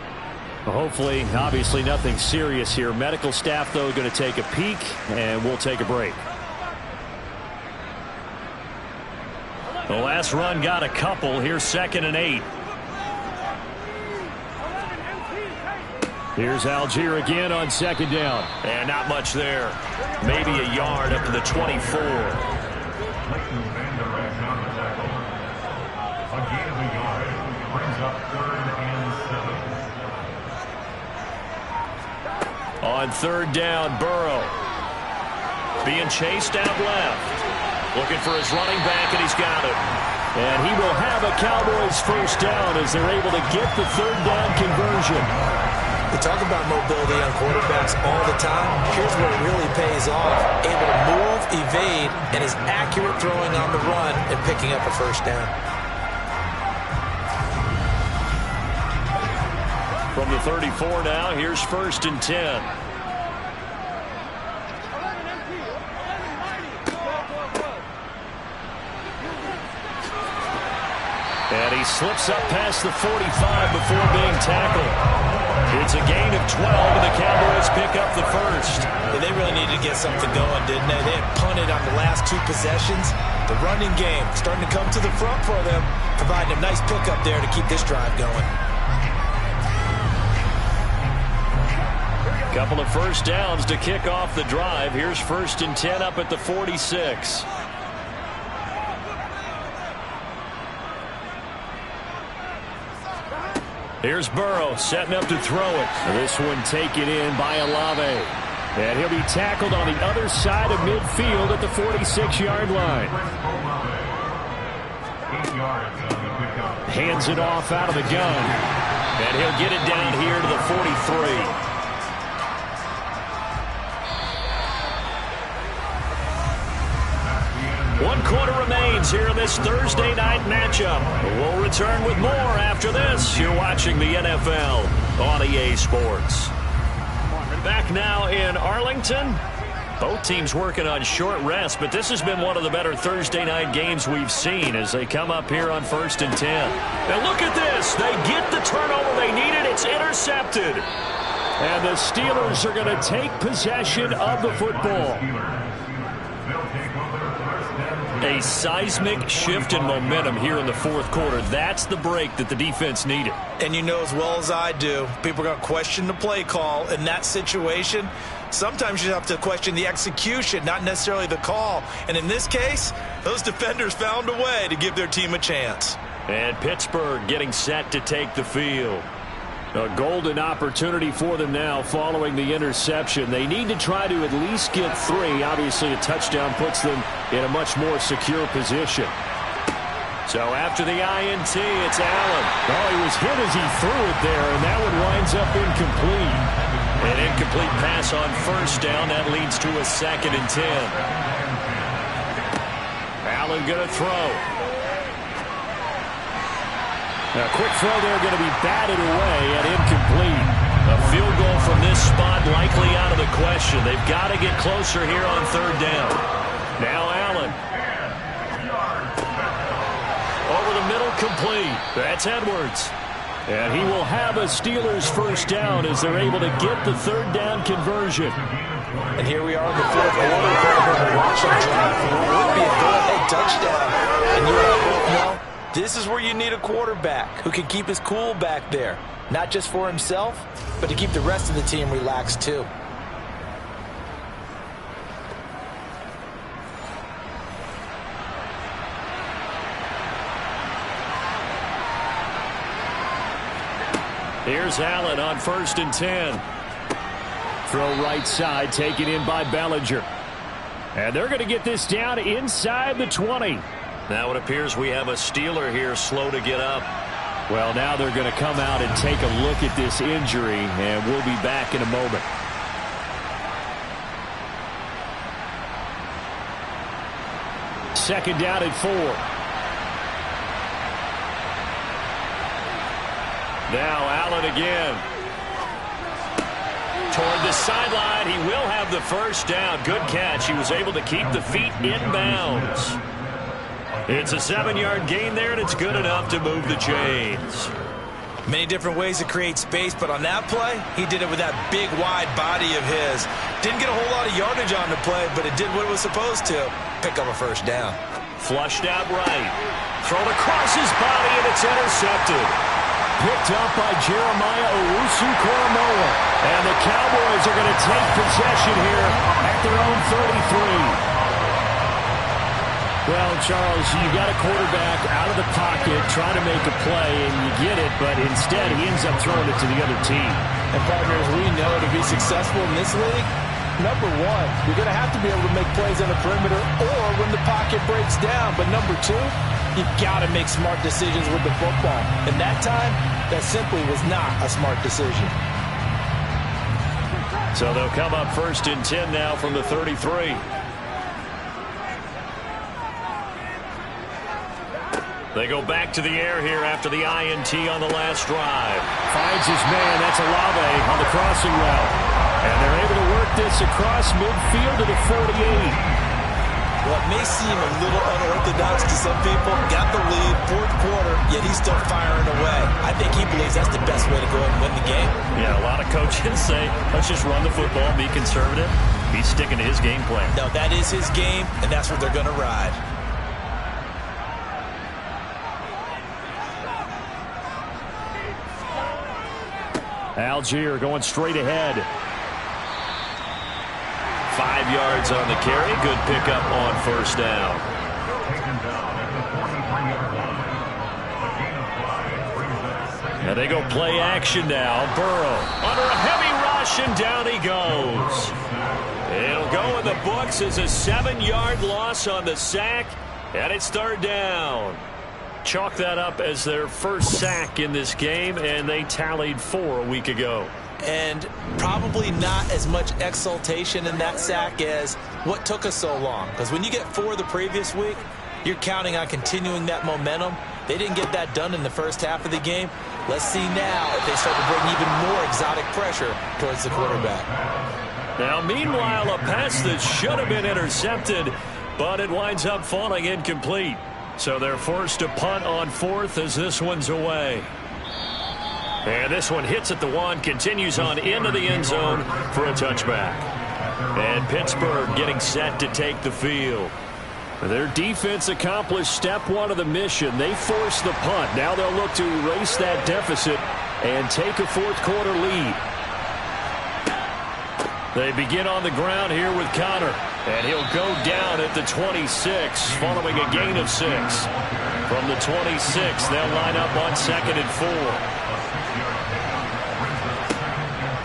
Speaker 5: Hopefully, obviously nothing serious here. Medical staff, though, going to take a peek, and we'll take a break. The last run got a couple. Here's 2nd and 8. Here's Algier again on 2nd down. And not much there. Maybe a yard up to the 24. On 3rd down, Burrow. Being chased out left. Looking for his running back, and he's got it. And he will have a Cowboys first down as they're able to get the 3rd down conversion.
Speaker 2: We talk about mobility on quarterbacks all the time. Here's where it really pays off. Able to move, evade, and is accurate throwing on the run and picking up a first down.
Speaker 5: From the 34 now, here's 1st and 10. And he slips up past the 45 before being tackled. It's a gain of 12, and the Cowboys pick up the first.
Speaker 2: Yeah, they really needed to get something going, didn't they? They had punted on the last 2 possessions. The running game starting to come to the front for them, providing a nice pickup there to keep this drive going.
Speaker 5: Couple of first downs to kick off the drive. Here's 1st and 10 up at the 46. Here's Burrow setting up to throw it. This one taken in by Olave. And he'll be tackled on the other side of midfield at the 46-yard line.
Speaker 4: 8 yards on the pickup.
Speaker 5: Hands it off out of the gun. And he'll get it down here to the 43. 1 quarter remains here in this Thursday night matchup. We'll return with more after this. You're watching the NFL on EA Sports. Back now in Arlington. Both teams working on short rest, but this has been one of the better Thursday night games we've seen as they come up here on 1st and 10. And look at this. They get the turnover they needed. It's intercepted. And the Steelers are going to take possession of the football. A seismic shift in momentum here in the 4th quarter. That's the break that the defense needed.
Speaker 2: And you know as well as I do, people are going to question the play call in that situation. Sometimes you have to question the execution, not necessarily the call. And in this case, those defenders found a way to give their team a chance.
Speaker 5: And Pittsburgh getting set to take the field. A golden opportunity for them now following the interception. They need to try to at least get 3. Obviously, a touchdown puts them in a much more secure position. So after the INT, it's Allen. Oh, he was hit as he threw it there, and that one winds up incomplete. An incomplete pass on 1st down. That leads to a 2nd and 10. Allen going to throw. A quick throw there going to be batted away and incomplete. A field goal from this spot likely out of the question. They've got to get closer here on 3rd down. Now Allen. Over the middle, complete. That's Edwards. And he will have a Steelers 1st down as they're able to get the 3rd down conversion.
Speaker 2: And here we are in the 4th quarter. Watch on drive for what would be a go-ahead touchdown. And you and I both know this is where you need a quarterback who can keep his cool back there. Not just for himself, but to keep the rest of the team relaxed too.
Speaker 5: Here's Allen on 1st and 10. Throw right side, taken in by Bellinger. And they're going to get this down inside the 20. Now it appears we have a Steeler here slow to get up. Well, now they're going to come out and take a look at this injury, and we'll be back in a moment. Second down at 4. Now Allen again. Toward the sideline, he will have the 1st down. Good catch. He was able to keep the feet in bounds. It's a 7-yard gain there, and it's good enough to move the chains.
Speaker 2: Many different ways to create space, but on that play, he did it with that big, wide body of his. Didn't get a whole lot of yardage on the play, but it did what it was supposed to. Pick up a 1st down.
Speaker 5: Flushed out right. Thrown across his body, and it's intercepted. Picked up by Jeremiah Owusu-Koramoah. And the Cowboys are going to take possession here at their own 33. Well, Charles, you got a quarterback out of the pocket trying to make a play, and you get it, but instead he ends up throwing it to the other team.
Speaker 2: And partners, we know to be successful in this league, number 1, you're going to have to be able to make plays on the perimeter or when the pocket breaks down. But number 2, you've got to make smart decisions with the football. And that time, that simply was not a smart decision.
Speaker 5: So they'll come up 1st and 10 now from the 33. They go back to the air here after the INT on the last drive. Finds his man. That's Olave on the crossing route. And they're able to work this across midfield to the 48.
Speaker 2: Well, it may seem a little unorthodox to some people. Got the lead, 4th quarter, yet he's still firing away. I think he believes that's the best way to go ahead and win the game.
Speaker 5: Yeah, a lot of coaches say, let's just run the football, be conservative. He's sticking to his game plan.
Speaker 2: No, that is his game, and that's what they're going to ride.
Speaker 5: Algier going straight ahead. 5 yards on the carry. Good pickup on 1st down. And they go play action now. Burrow under a heavy rush, and down he goes. It'll go in the books as a 7-yard loss on the sack, and it's 3rd down.
Speaker 1: chalk that up as their first sack in this game, and they tallied 4 a week ago.
Speaker 2: And probably not as much exultation in that sack as what took us so long. Because when you get 4 the previous week, you're counting on continuing that momentum. They didn't get that done in the first half of the game. Let's see now if they start to bring even more exotic pressure towards the quarterback.
Speaker 1: Now, meanwhile, a pass that should have been intercepted, but it winds up falling incomplete. So they're forced to punt on 4th as this one's away. And this one hits at the 1, continues on into the end zone for a touchback. And Pittsburgh getting set to take the field. Their defense accomplished step 1 of the mission. They forced the punt. Now they'll look to erase that deficit and take a 4th quarter lead. They begin on the ground here with Connor. And he'll go down at the 26 following a gain of 6. From the 26, they'll line up on 2nd and 4.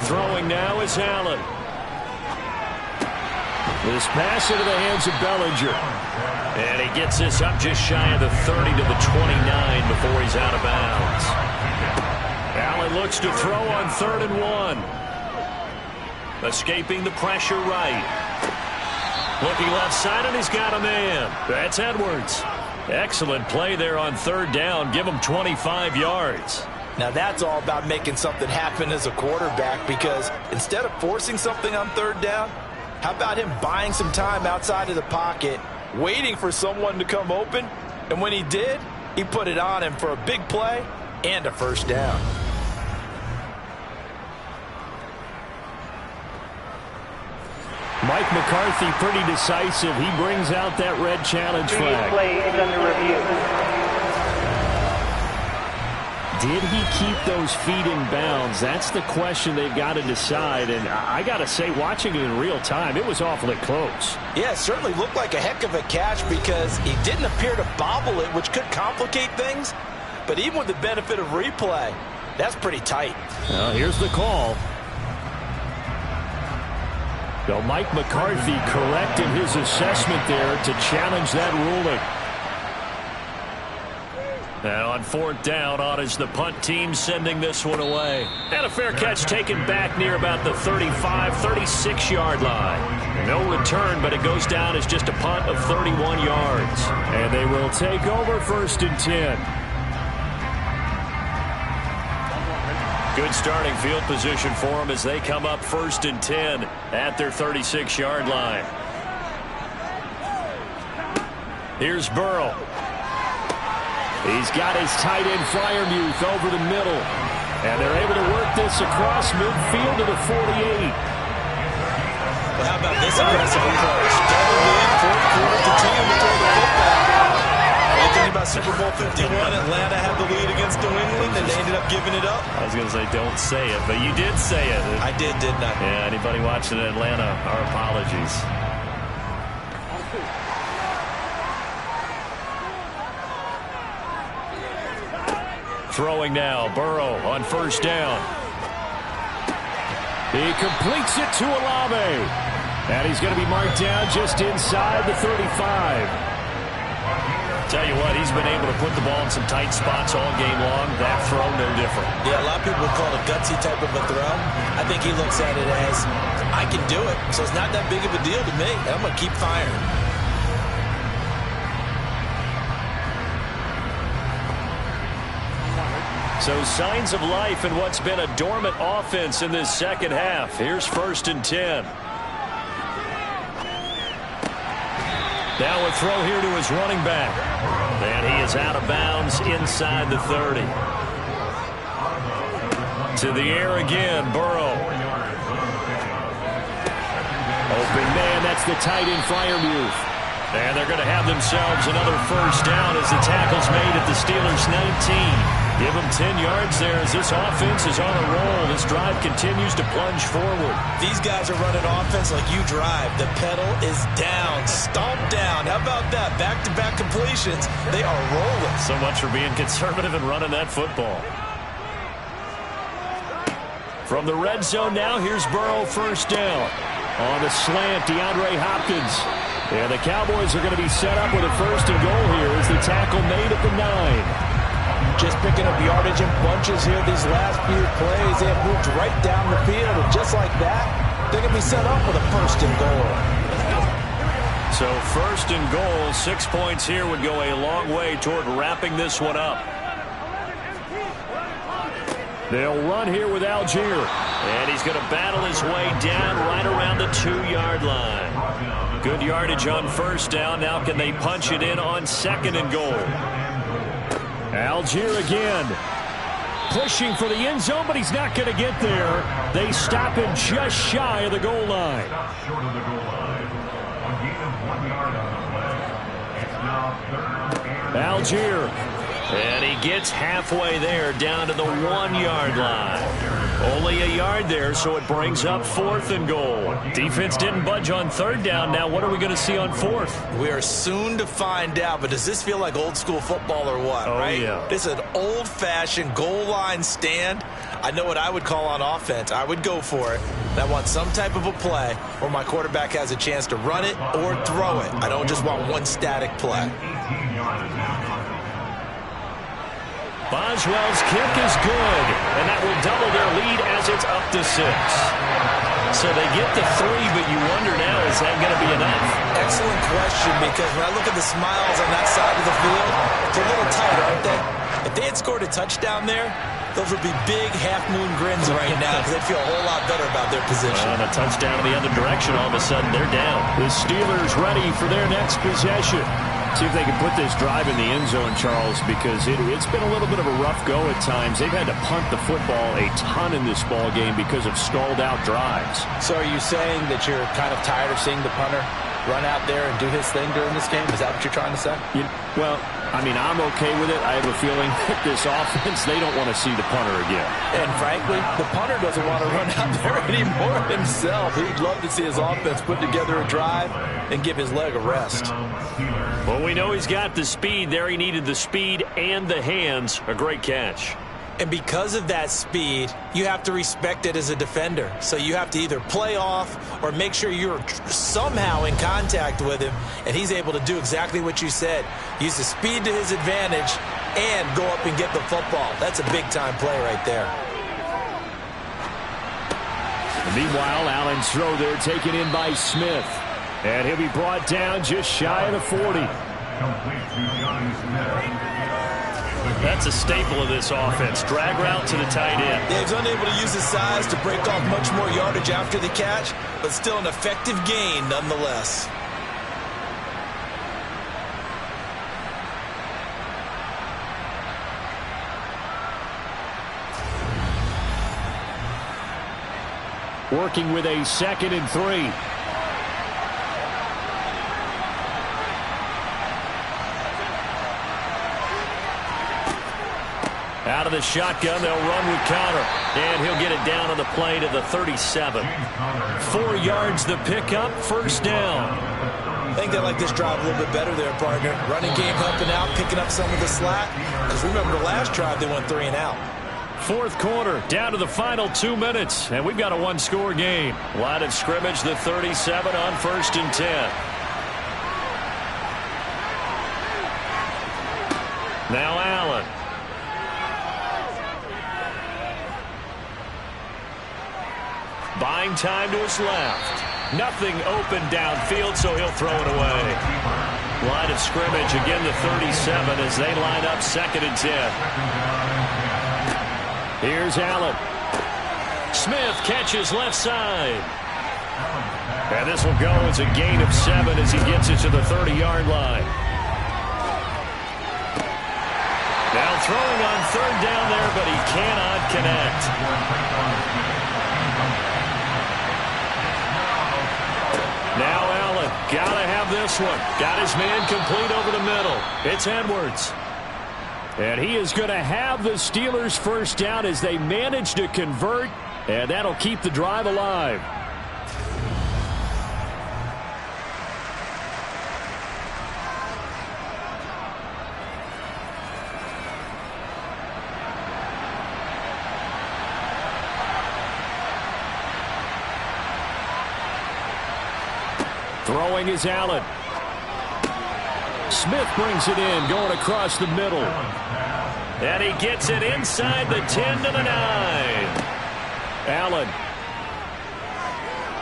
Speaker 1: Throwing now is Allen. This pass into the hands of Bellinger. And he gets this up just shy of the 30 to the 29 before he's out of bounds. Allen looks to throw on 3rd and 1. Escaping the pressure right. Looking left side, and he's got a man. That's Edwards. Excellent play there on 3rd down. Give him 25 yards.
Speaker 3: Now that's all about making something happen as a quarterback, because instead of forcing something on 3rd down, how about him buying some time outside of the pocket, waiting for someone to come open, and when he did, he put it on him for a big play and a 1st down.
Speaker 5: Mike McCarthy pretty decisive. He brings out that red challenge flag.
Speaker 6: Play is under review.
Speaker 5: Did he keep those feet in bounds? That's the question they've got to decide. And I got to say, watching it in real time, it was awfully close.
Speaker 3: Yeah, it certainly looked like a heck of a catch because he didn't appear to bobble it, which could complicate things. But even with the benefit of replay, that's pretty tight.
Speaker 5: Well, here's the call. So Mike McCarthy correct in his assessment there to challenge that ruling.
Speaker 1: Now on 4th down, on is the punt team sending this one away. And a fair catch taken back near about the 35, 36-yard line. No return, but it goes down as just a punt of 31 yards.
Speaker 5: And they will take over 1st and 10.
Speaker 1: Good starting field position for them as they come up 1st and 10 at their 36-yard line. Here's Burrow.
Speaker 5: He's got his tight end Freiermuth over the middle. And they're able to work this across midfield to the 48.
Speaker 2: Well, how about this aggressive approach? Double win, 4th quarter, continue to throw the football. You think about Super Bowl 51, Atlanta had the lead against New England, and they ended up giving it up.
Speaker 1: I was going to say, don't say it, but you did say it.
Speaker 2: I did, didn't I?
Speaker 1: Yeah, anybody watching in Atlanta, our apologies. Throwing now, Burrow on 1st down.
Speaker 5: He completes it to Olave. And he's going to be marked down just inside the 35.
Speaker 1: Tell you what, he's been able to put the ball in some tight spots all game long. That throw, no different.
Speaker 2: Yeah, a lot of people would call it a gutsy type of a throw. I think he looks at it as, I can do it, so it's not that big of a deal to me. I'm going to keep firing.
Speaker 1: So signs of life in what's been a dormant offense in this second half. Here's 1st and 10. Now a throw here to his running back. And he is out of bounds inside the 30. To the air again, Burrow.
Speaker 5: Open man, that's the tight end Freiermuth.
Speaker 1: And they're going to have themselves another 1st down as the tackle's made at the Steelers' 19. Give them 10 yards there as this offense is on a roll. This drive continues to plunge forward.
Speaker 2: These guys are running offense like you drive. The pedal is down, stomp down. How about that? Back-to-back completions. They are rolling.
Speaker 1: So much for being conservative and running that football. From the red zone now, here's Burrow 1st down. On the slant, DeAndre Hopkins. And the Cowboys are going to be set up with a 1st and goal here as they
Speaker 5: tackle made at the 9.
Speaker 2: Just picking up yardage in bunches here these last few plays. They have moved right down the field, and just like that, they're going to be set up with a 1st and goal.
Speaker 1: So 1st and goal, 6 points here would go a long way toward wrapping this one up.
Speaker 5: They'll run here with Algier.
Speaker 1: And he's going to battle his way down right around the 2-yard line. Good yardage on 1st down. Now can they punch it in on 2nd and goal?
Speaker 5: Algier again. Pushing for the end zone, but he's not going to get there. They stop him just shy of the goal line.
Speaker 4: Short of the goal line. A gain of 1 yard on the play. It's now 3rd and
Speaker 5: Algier.
Speaker 1: And he gets halfway there down to the 1-yard line. Only a yard there, so it brings up 4th and goal. Defense didn't budge on 3rd down. Now what are we going to see on 4th?
Speaker 2: We are soon to find out, but does this feel like old school football or what, right?
Speaker 1: Yeah.
Speaker 2: This is an old-fashioned goal line stand. I know what I would call on offense. I would go for it. And I want some type of a play where my quarterback has a chance to run it or throw it. I don't just want one static play.
Speaker 1: Boswell's kick is good, and that will double their lead as it's up to 6. So they get the 3, but you wonder now, is that going to be enough?
Speaker 2: Excellent question, because when I look at the smiles on that side of the field, they're a little tight, aren't they? If they had scored a touchdown there, those would be big half-moon grins right now because they'd feel a whole lot better about their position.
Speaker 1: And a touchdown in the other direction, all of a sudden they're down.
Speaker 5: The Steelers ready for their next possession. See if they can put this drive in the end zone, Charles, because it's been a little bit of a rough go at times. They've had to punt the football a ton in this ball game because of stalled-out drives.
Speaker 3: So are you saying that you're kind of tired of seeing the punter run out there and do his thing during this game? Is that what you're trying to say?
Speaker 5: Well, I mean, I'm okay with it. I have a feeling that this offense, they don't want to see the punter again.
Speaker 3: And frankly, the punter doesn't want to run out there anymore himself. He'd love to see his offense put together a drive and give his leg a rest.
Speaker 1: Well, we know he's got the speed there. He needed the speed and the hands. A great catch.
Speaker 2: And because of that speed, you have to respect it as a defender. So you have to either play off or make sure you're somehow in contact with him, and he's able to do exactly what you said. Use the speed to his advantage and go up and get the football. That's a big-time play right there.
Speaker 5: Meanwhile, Allen's throw there taken in by Smith. And he'll be brought down just shy of the 40.
Speaker 1: That's a staple of this offense. Drag route to the tight end.
Speaker 2: Yeah, he's unable to use his size to break off much more yardage after the catch, but still an effective gain nonetheless.
Speaker 5: Working with a 2nd and 3.
Speaker 1: Out of the shotgun, they'll run with Conner. And he'll get it down on the play to the 37. 4 yards the pickup, 1st down.
Speaker 2: I think they like this drive a little bit better there, partner. Running game helping out, picking up some of the slack. Because remember, the last drive, they went 3 and out.
Speaker 1: 4th quarter, down to the final 2 minutes. And we've got a 1-score game. Line of scrimmage, the 37 on 1st and 10. Now Allen. Buying time to his left. Nothing open downfield, so he'll throw it away. Line of scrimmage, again the 37 as they line up 2nd and 10. Here's Allen. Smith catches left side. And this will go as a gain of 7 as he gets it to the 30-yard line. Now throwing on 3rd down there, but he cannot connect. Now Allen, gotta have this one. Got his man complete over the middle. It's Edwards. And he is going to have the Steelers' 1st down as they manage to convert, and that'll keep the drive alive. Throwing is Allen.
Speaker 5: Smith brings it in, going across the middle.
Speaker 1: And he gets it inside the 10 to the 9.
Speaker 5: Allen.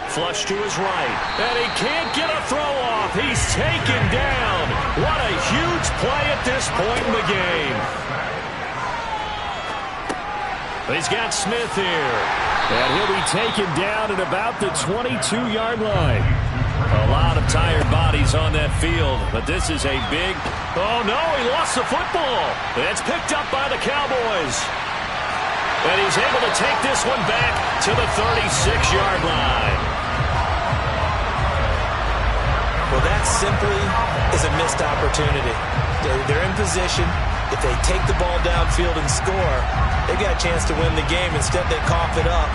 Speaker 1: Flush to his right. And he can't get a throw off. He's taken down. What a huge play at this point in the game. He's got Smith here.
Speaker 5: And he'll be taken down at about the 22-yard line.
Speaker 1: A lot of tired bodies on that field, but this is a big... Oh, no, he lost the football. It's picked up by the Cowboys. And he's able to take this one back to the 36-yard line.
Speaker 2: Well, that simply is a missed opportunity. They're in position. If they take the ball downfield and score, they've got a chance to win the game. Instead, they cough it up.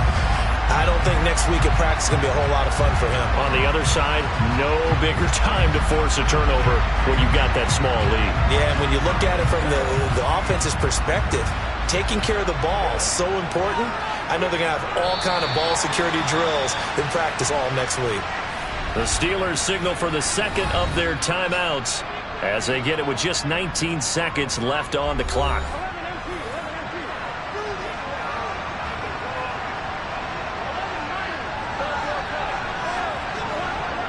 Speaker 2: I don't think next week at practice is going to be a whole lot of fun for him.
Speaker 1: On the other side, no bigger time to force a turnover when you've got that small lead.
Speaker 2: Yeah, and when you look at it from the offense's perspective, taking care of the ball is so important. I know they're going to have all kind of ball security drills in practice all next week.
Speaker 1: The Steelers signal for the second of their timeouts as they get it with just 19 seconds left on the clock.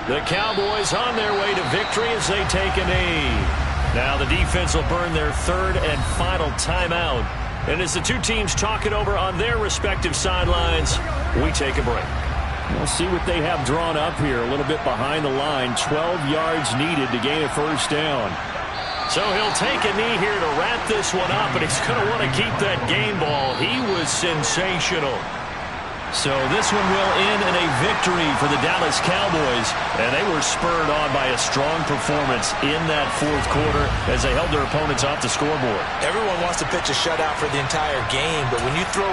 Speaker 1: The Cowboys on their way to victory as they take a knee. Now the defense will burn their third and final timeout. And as the two teams talk it over on their respective sidelines, we take a break.
Speaker 5: We'll see what they have drawn up here. A little bit behind the line. 12 yards needed to gain a first down.
Speaker 1: So he'll take a knee here to wrap this one up, and he's going to want to keep that game ball. He was sensational. So this one will end in a victory for the Dallas Cowboys, and they were spurred on by a strong performance in that fourth quarter as they held their opponents off the scoreboard.
Speaker 2: Everyone wants to pitch a shutout for the entire game, but when you throw